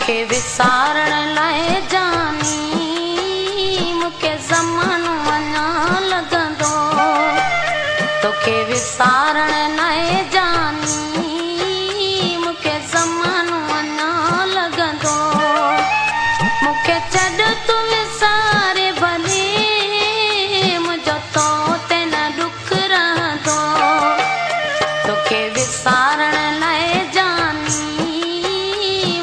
तोखे विसारण लाइ जानी मूंखे ज़मानो अञा लॻंदो। तोखे विसारण लाइ जानी मूंखे ज़मानो अञा लॻंदो। मूंखे छॾ तूं विसारे भले मुंहिंजो तो ते न ॾुख रहंदो। तोखे विसारण लाइ जानी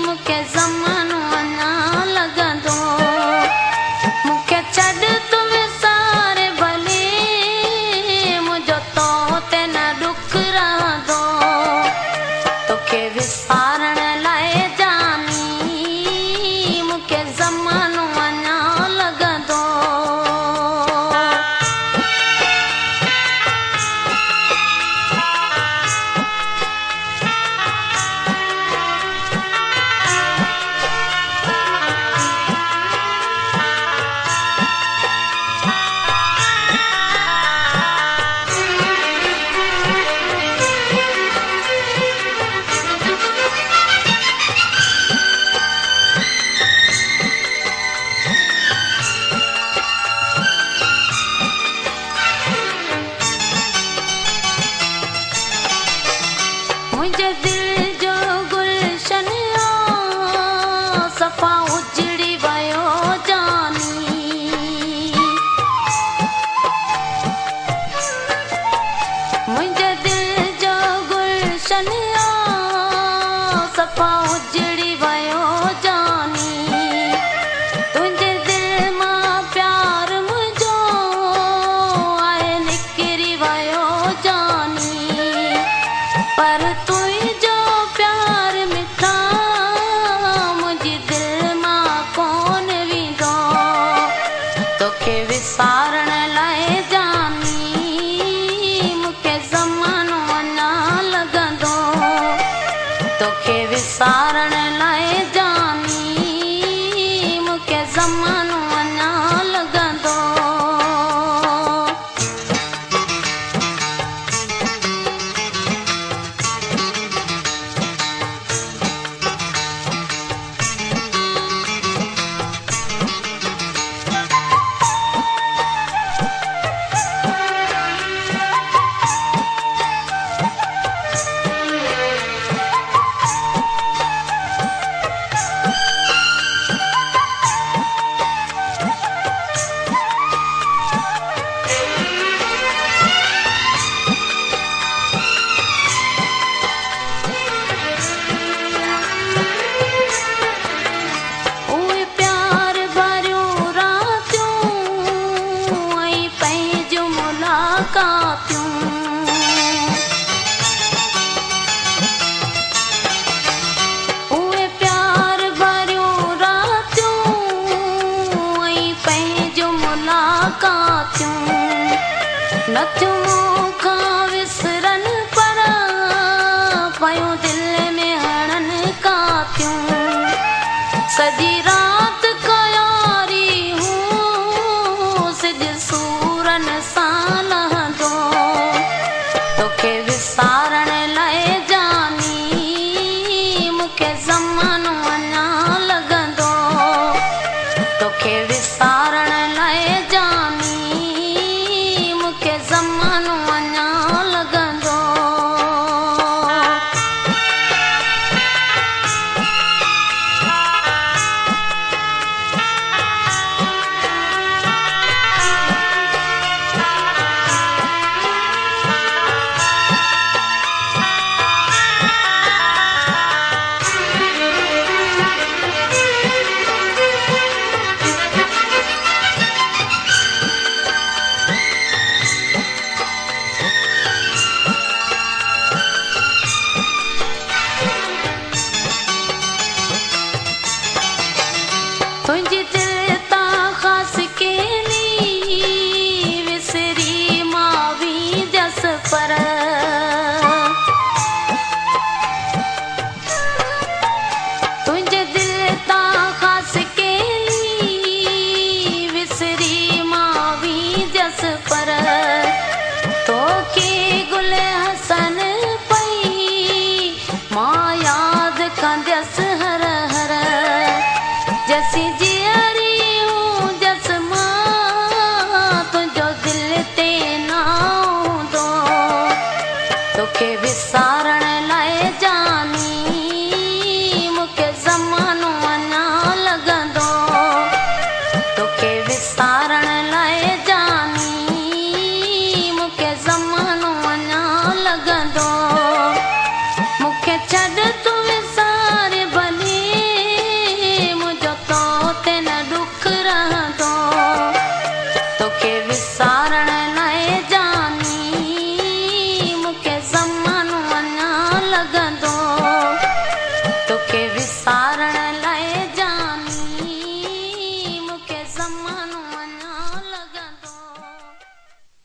मूंखे ज़मानो अञा लॻंदो। मूंखे छॾ तूं विसारे भले मुंहिंजो तो ते न ॾुख रहंदो। तोखे विसारण लाइ जानी मूंखे ज़मानो अञा लॻंदो। मुंहिंजे दिल जो गुलशन सफ़ा उजड़ी वियो जानी। मुंहिंजे दिल जो गुलशन सफ़ा उजड़ी वियो जानी। तुंहिंजे दिल मां प्यार मुंहिंजो आहे निकिरी वियो जानी। पर तुंहिंजो प्यार मिठा मुंहिंजी दिल मां कोन वेंदो। तोखे विसारण लाइ जानी मूंखे ज़मानो अञा लॻंदो। तोखे विसारण लाइ जानी मूंखे ज़मानो अञा लॻंदो। उहे प्यार भरियूं रातियूं ऐं पंहिंजूं मुलाक़ातियूं नथियूं मूंखां विसरनि पर पयूं दिलि में हणनि कातियूं। सॼी राति कयारी हूं सिॼ सूरनि सां लहंदो। तोखे विसारण लाइ जानी मूंखे ज़मानो अञा लॻंदो। तोखे विसारण लाइ जानी मूंखे ज़मानो अञा लॻंदो। तुंहिंजी दिल तां ख़ासि केली विसरी मां वेंदसि पर तुंहिंजे दिल तां ख़ासि केली विसरी मां वेंदसि पर तोखे गुल हसन पई मां यादि कंदसि हर हर। तोखे विसारण लाइ जानी मूंखे ज़मानो अञा लॻंदो। तोखे विसारण लाइ जानी मूंखे ज़मानो अञा लॻंदो। मूंखे छॾ तूं विसार भली मुंहिंजो तो ते न दुख रहंदो। तोखे विसारण लाइ जानी मूंखे ज़मानो अञा लॻंदो। तोखे विसार